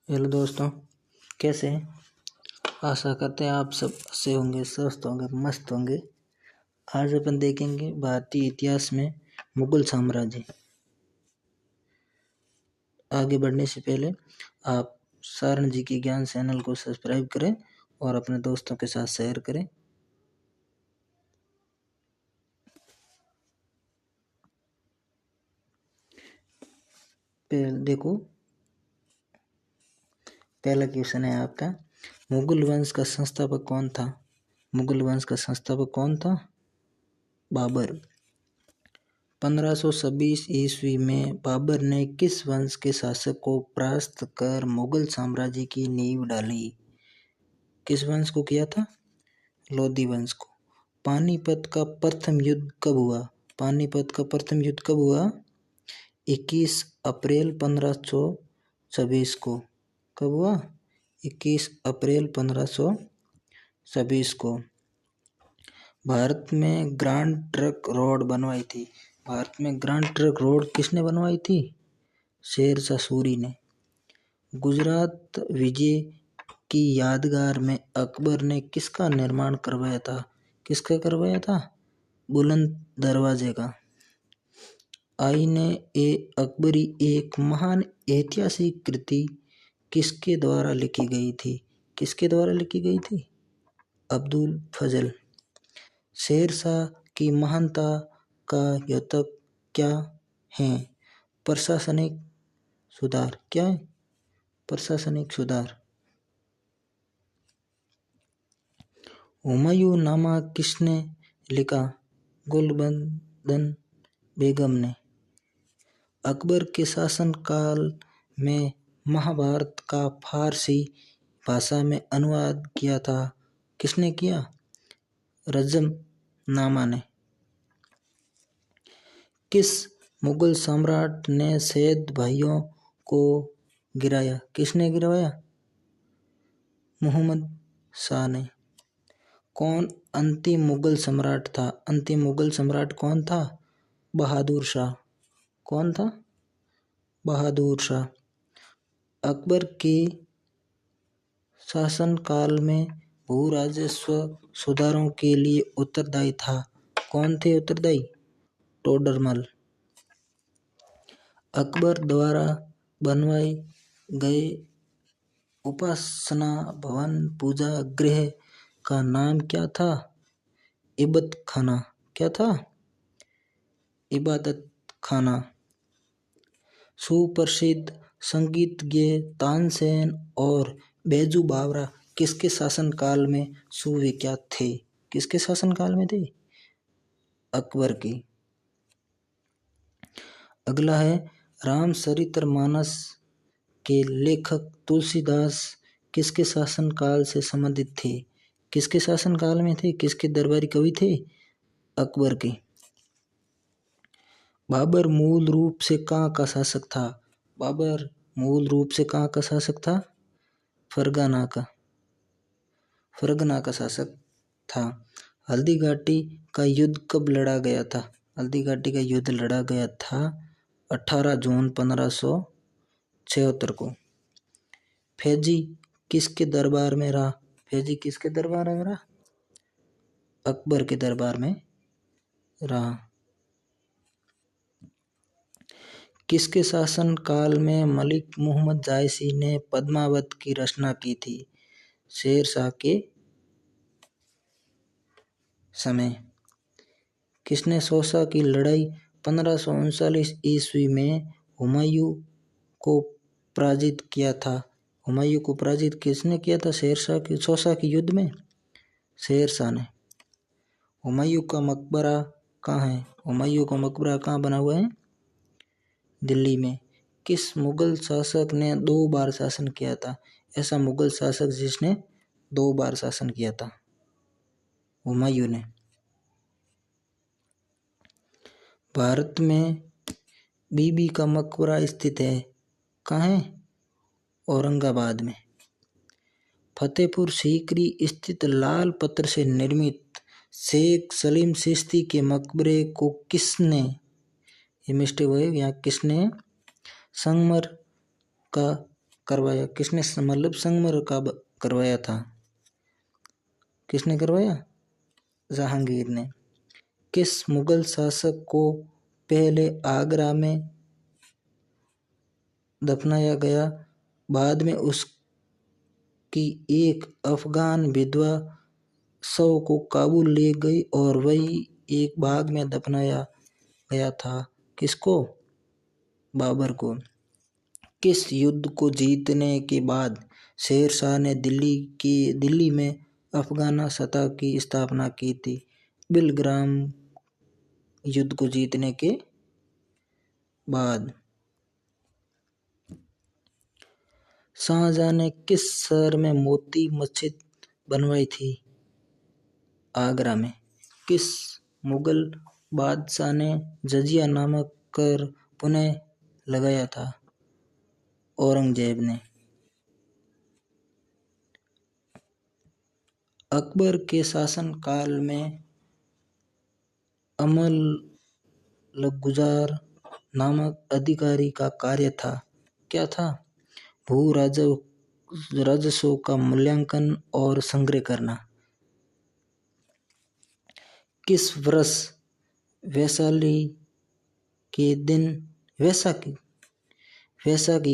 Hello दोस्तों, कैसे हैं। आशा करते हैं आप सब अच्छे होंगे, स्वस्थ होंगे, मस्त होंगे। आज अपन देखेंगे भारतीय इतिहास में मुगल साम्राज्य। आगे बढ़ने से पहले आप सारण जी के ज्ञान चैनल को सब्सक्राइब करें और अपने दोस्तों के साथ शेयर करें। देखो, पहला क्वेश्चन है आपका, मुगल वंश का संस्थापक कौन था। मुगल वंश का संस्थापक कौन था? बाबर। 1526 ईस्वी में बाबर ने किस वंश के शासक को परास्त कर मुगल साम्राज्य की नींव डाली? किस वंश को किया था? लोधी वंश को। पानीपत का प्रथम युद्ध कब हुआ? पानीपत का प्रथम युद्ध कब हुआ? 21 अप्रैल 1526 को। कब हुआ? 21 अप्रैल 1526 को। भारत में ग्रांड ट्रंक रोड बनवाई थी। भारत में ग्रांड ट्रंक रोड किसने बनवाई थी? शेरशाह सूरी ने। गुजरात विजय की यादगार में अकबर ने किसका निर्माण करवाया था? किसका करवाया था? बुलंद दरवाजे का। आईन-ए-अकबरी एक महान ऐतिहासिक कृति किसके द्वारा लिखी गई थी? किसके द्वारा लिखी गई थी? अब्दुल फजल। शेरशाह की महानता का द्योतक क्या है? प्रशासनिक सुधार। क्या है? प्रशासनिक सुधार। हुमायूं नामा किसने लिखा? गुलबदन बेगम ने। अकबर के शासनकाल में महाभारत का फारसी भाषा में अनुवाद किया था। किसने किया? रजम नामा ने। किस मुगल सम्राट ने सैयद भाइयों को गिराया? किसने गिराया? मुहम्मद शाह ने। कौन अंतिम मुगल सम्राट था? अंतिम मुगल सम्राट कौन था? बहादुर शाह। कौन था? बहादुर शाह। अकबर के शासनकाल में भू राजस्व सुधारों के लिए उत्तरदायी था। कौन थे उत्तरदायी? टोडरमल। अकबर द्वारा बनवाए गए उपासना भवन पूजा गृह का नाम क्या था? इबादत खाना। क्या था? इबादत खाना। सुप्रसिद्ध संगीतज्ञ तानसेन और बैजू बावरा किसके शासनकाल में सुविख्यात थे? किसके शासनकाल में थे? अकबर के। अगला है, रामचरितमानस के लेखक तुलसीदास किसके शासनकाल से संबंधित थे? किसके शासनकाल में थे? किसके दरबारी कवि थे? अकबर के। बाबर मूल रूप से कहाँ का शासक था? बाबर मूल रूप से कहाँ का शासक था? फरगना का। फरगना का शासक था। हल्दी घाटी का युद्ध कब लड़ा गया था? हल्दी घाटी का युद्ध लड़ा गया था 18 जून 1576 को। फैजी किसके दरबार में रहा? फैजी किसके दरबार में रहा? अकबर के दरबार में रहा। किसके शासन काल में मलिक मुहम्मद जायसी ने पद्मावत की रचना की थी? शेरशाह के समय। किसने शोशा की लड़ाई 1539 ईस्वी में हुमायूं को पराजित किया था? हुमायूं को पराजित किसने किया था? शेरशाह के शोशा के युद्ध में शेरशाह ने। हुमायूं का मकबरा कहाँ है? हुमायूं का मकबरा कहाँ बना हुआ है? दिल्ली में। किस मुगल शासक ने 2 बार शासन किया था? ऐसा मुगल शासक जिसने 2 बार शासन किया था, हुमायूं ने। भारत में बीबी का मकबरा स्थित है। कहाँ है? औरंगाबाद में। फतेहपुर सीकरी स्थित लाल पत्थर से निर्मित शेख सलीम चिश्ती के मकबरे को किसने, ये मिस्टेक हुई यहाँ, किसने संगमर का करवाया? किसने मतलब संगमरमर का करवाया था? किसने करवाया? जहांगीर ने। किस मुगल शासक को पहले आगरा में दफनाया गया, बाद में उसकी एक अफगान विधवा शव को काबुल ले गई और वही एक बाग में दफनाया गया था? किसको? बाबर को। किस युद्ध को जीतने के बाद शेर शाह ने दिल्ली में अफगाना सत्ता की स्थापना की थी? बिलग्राम युद्ध को जीतने के बाद। शाहजहां ने किस शहर में मोती मस्जिद बनवाई थी? आगरा में। किस मुगल बादशाह ने जजिया नामक कर पुनः लगाया था? औरंगजेब ने। अकबर के शासनकाल में अमलगुजार नामक अधिकारी का कार्य था, क्या था? भू राजस्व का मूल्यांकन और संग्रह करना। किस वर्ष वैशाखी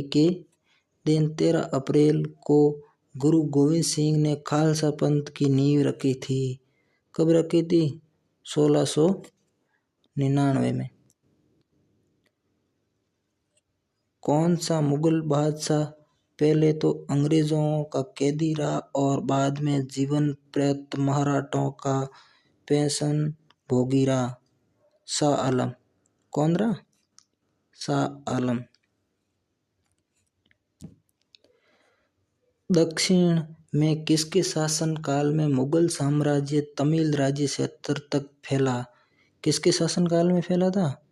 के दिन 13 अप्रैल को गुरु गोविंद सिंह ने खालसा पंथ की नींव रखी थी? कब रखी थी? 1699 में। कौन सा मुगल बादशाह पहले तो अंग्रेजों का कैदी रहा और बाद में जीवन पर्यंत मराठों का पेंशन भोगी रहा? शाह आलम। कौन रहा? शाह आलम। दक्षिण में किसके शासनकाल में मुगल साम्राज्य तमिल राज्य क्षेत्र तक फैला? किसके शासनकाल में फैला था?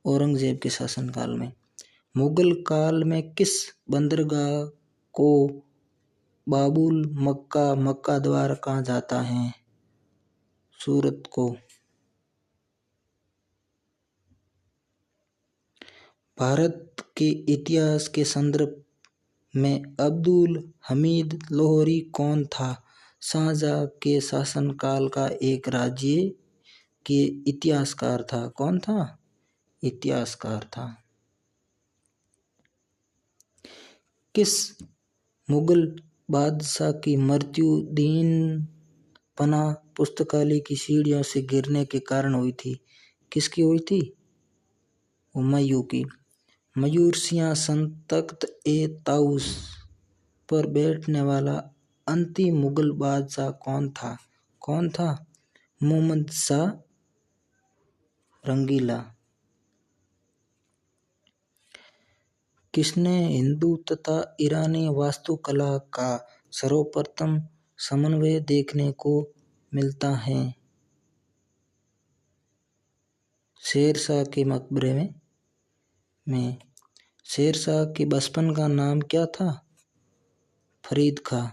औरंगजेब के शासनकाल में। मुगल काल में किस बंदरगाह को बाबुल मक्का द्वार कहा जाता है? सूरत को। भारत के इतिहास के संदर्भ में अब्दुल हमीद लाहौरी कौन था? शाहजहां के शासनकाल का एक राज्य के इतिहासकार था। कौन था? इतिहासकार था। किस मुगल बादशाह की मृत्यु दीन पनाह पुस्तकालय की सीढ़ियों से गिरने के कारण हुई थी? किसकी हुई थी? हुमायूं की। मयूर सिंहासन तख्त-ए-ताऊस पर बैठने वाला अंतिम मुगल बादशाह कौन था? कौन था? मुहम्मद शाह रंगीला। किसने हिंदू तथा ईरानी वास्तुकला का सर्वप्रथम समन्वय देखने को मिलता है? शेरशाह के मकबरे में। शेरशाह के बचपन का नाम क्या था? फरीद खां।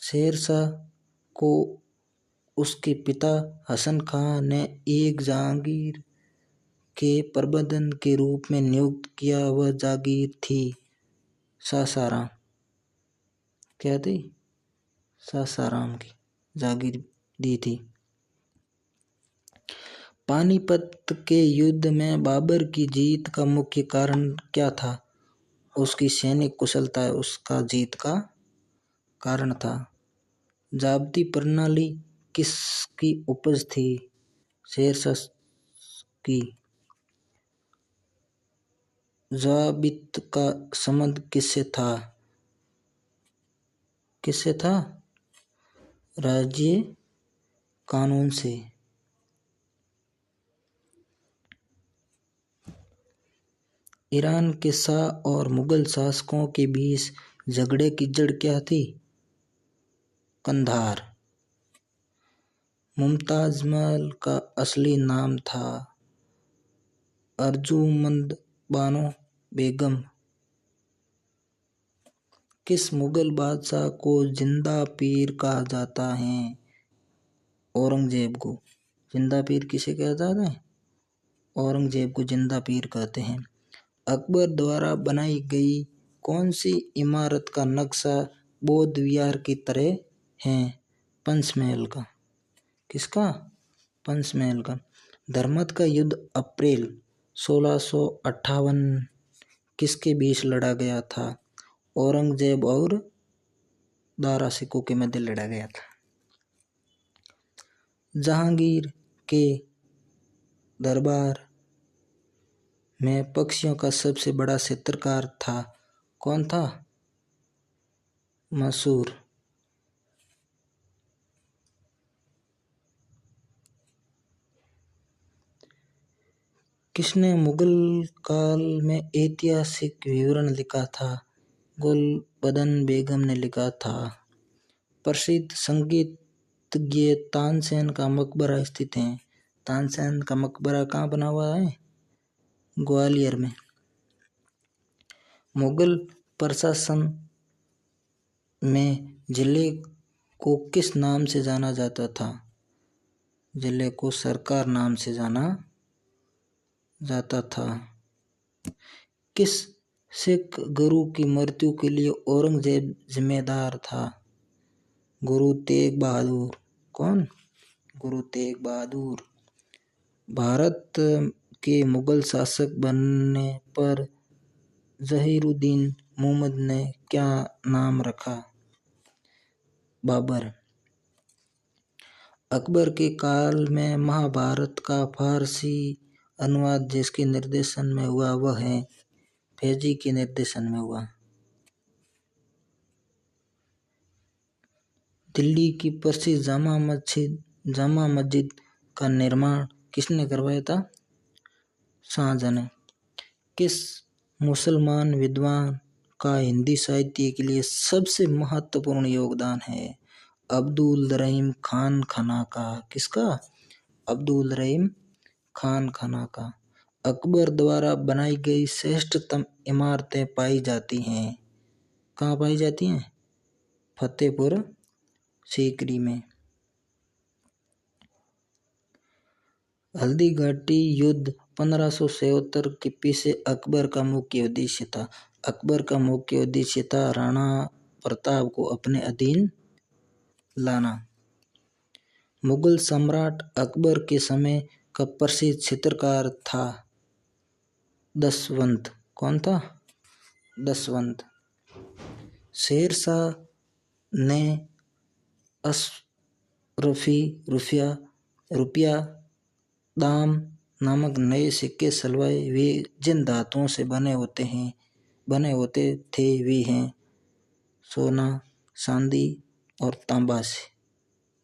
शेरशाह को उसके पिता हसन खां ने एक जागीर के प्रबंधक के रूप में नियुक्त किया। वह जागीर थी सासाराम। क्या थी? सासाराम की जागीर दी थी। पानीपत के युद्ध में बाबर की जीत का मुख्य कारण क्या था? उसकी सैनिक कुशलता उसका जीत का कारण था। जाब्ती प्रणाली किसकी उपज थी? शेरशाह की। ज़ाबित का संबंध किससे था? किससे था? राज्य कानून से। ईरान के शाह और मुगल शासकों के बीच झगड़े की जड़ क्या थी? कंधार। मुमताज महल का असली नाम था अर्जुमंद बानो बेगम। किस मुगल बादशाह को जिंदा पीर कहा जाता है? औरंगजेब को। जिंदा पीर किसे कहा जाता है? औरंगजेब को जिंदा पीर कहते हैं। अकबर द्वारा बनाई गई कौन सी इमारत का नक्शा बौद्ध विहार की तरह है? पंचमहल का। किसका? पंचमहल का। धर्मत का युद्ध अप्रैल 1658 किसके बीच लड़ा गया था? औरंगजेब और दारा सिकों के मध्य लड़ा गया था। जहांगीर के दरबार में पक्षियों का सबसे बड़ा चित्रकार था, कौन था? मशहूर। किसने मुगल काल में ऐतिहासिक विवरण लिखा था? गुलबदन बेगम ने लिखा था। प्रसिद्ध संगीतज्ञ तानसेन का मकबरा स्थित है। तानसेन का मकबरा कहाँ बना हुआ है? ग्वालियर में। मुगल प्रशासन में जिले को किस नाम से जाना जाता था? जिले को सरकार नाम से जाना जाता था। किस सिख गुरु की मृत्यु के लिए औरंगजेब जिम्मेदार था? गुरु तेग बहादुर। कौन? गुरु तेग बहादुर। भारत के मुगल शासक बनने पर जहीरुद्दीन मुहम्मद ने क्या नाम रखा? बाबर। अकबर के काल में महाभारत का फारसी अनुवाद जिसके निर्देशन में हुआ वह है? फैजी के निर्देशन में हुआ। दिल्ली की प्रसिद्ध जामा मस्जिद का निर्माण किसने करवाया था? शाहजहां ने। किस मुसलमान विद्वान का हिंदी साहित्य के लिए सबसे महत्वपूर्ण योगदान है? अब्दुल रहीम खान खाना का। किसका? अब्दुल रहीम खान खाना का। अकबर द्वारा बनाई गई श्रेष्ठतम इमारतें पाई जाती हैं, कहाँ पाई जाती हैं? फतेहपुर सीकरी में। हल्दी घाटी युद्ध 1577 के पीछे अकबर का मुख्य उद्देश्य था। अकबर का मुख्य उद्देश्य था राणा प्रताप को अपने अधीन लाना। मुगल सम्राट अकबर के समय का प्रसिद्ध चित्रकार था दशवंत। कौन था? दशवंत। शेरशाह ने अशरफी रुपया दाम नामक नए सिक्के चलवाए। वे जिन धातुओं से बने होते थे वे हैं सोना, चांदी और तांबा से।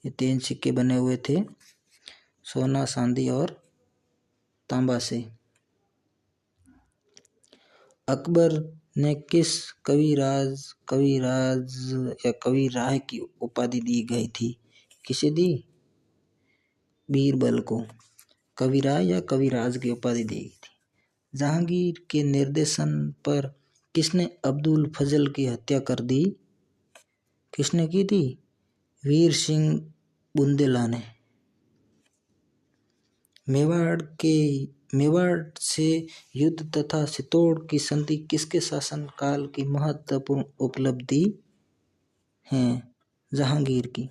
ये 3 सिक्के बने हुए थे सोना, चांदी और तांबा से। अकबर ने किस कविराज या कविराय की उपाधि दी गई थी? किसे दी? बीरबल को कविराय या कविराज की उपाधि दी गई थी। जहांगीर के निर्देशन पर किसने अब्दुल फजल की हत्या कर दी? किसने की थी? वीर सिंह बुंदेला ने। मेवाड़ से युद्ध तथा चित्तौड़ की संधि किसके शासन काल की महत्वपूर्ण उपलब्धि है? जहांगीर की।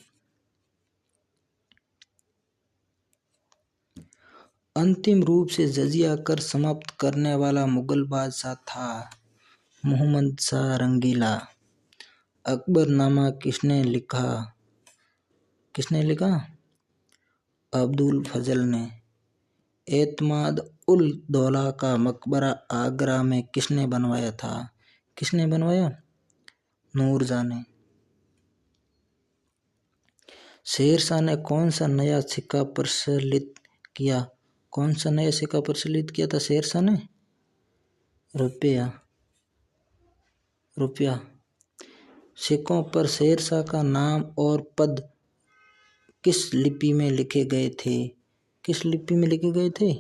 अंतिम रूप से जजिया कर समाप्त करने वाला मुगल बादशाह था मुहम्मद शाह रंगीला। अकबरनामा किसने लिखा? अब्दुल फजल ने। एतमाद उल दौला का मकबरा आगरा में किसने बनवाया था? किसने बनवाया? नूरजहां ने। शेरशाह ने कौन सा नया सिक्का प्रचलित किया? कौन सा नया सिक्का प्रचलित किया था शेरशाह ने? रुपया। सिक्कों पर शेरशाह का नाम और पद किस लिपि में लिखे गए थे? किस लिपि में लिखे गए थे?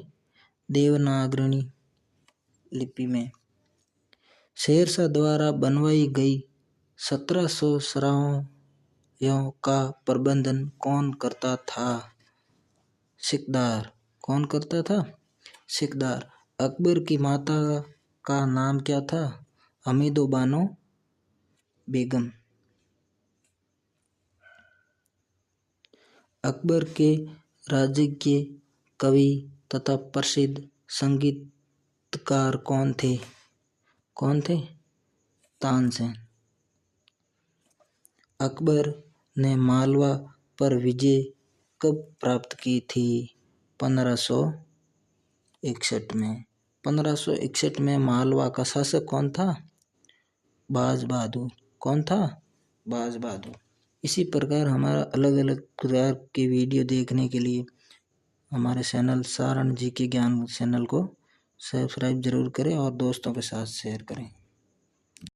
देवनागरी लिपि में। शेरशाह द्वारा बनवाई गई 1700 सरायों का प्रबंधन कौन करता था? सिकदार। कौन करता था? सिकदार। अकबर की माता का नाम क्या था? हमीदो बानो बेगम। अकबर के राजकीय कवि तथा प्रसिद्ध संगीतकार कौन थे? कौन थे? तानसेन। अकबर ने मालवा पर विजय कब प्राप्त की थी? 1561 में। 1561 में मालवा का शासक कौन था? बाज बहादुर। कौन था? बाज बहादुर। इसी प्रकार हमारा अलग अलग प्रकार के वीडियो देखने के लिए हमारे चैनल सारण जी के ज्ञान चैनल को सब्सक्राइब जरूर करें और दोस्तों के साथ शेयर करें।